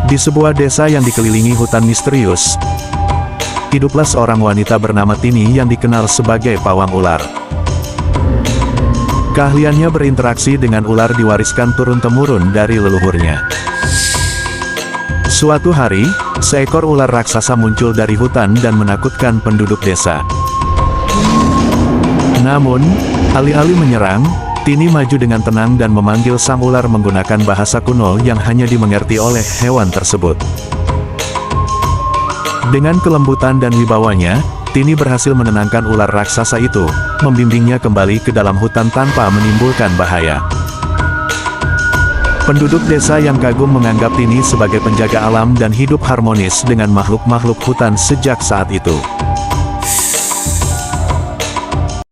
Di sebuah desa yang dikelilingi hutan misterius, hiduplah seorang wanita bernama Tini yang dikenal sebagai pawang ular. Keahliannya berinteraksi dengan ular diwariskan turun-temurun dari leluhurnya. Suatu hari, seekor ular raksasa muncul dari hutan dan menakutkan penduduk desa. Namun, alih-alih menyerang, Tini maju dengan tenang dan memanggil sang ular menggunakan bahasa kuno yang hanya dimengerti oleh hewan tersebut. Dengan kelembutan dan wibawanya, Tini berhasil menenangkan ular raksasa itu, membimbingnya kembali ke dalam hutan tanpa menimbulkan bahaya. Penduduk desa yang kagum menganggap Tini sebagai penjaga alam dan hidup harmonis dengan makhluk-makhluk hutan sejak saat itu.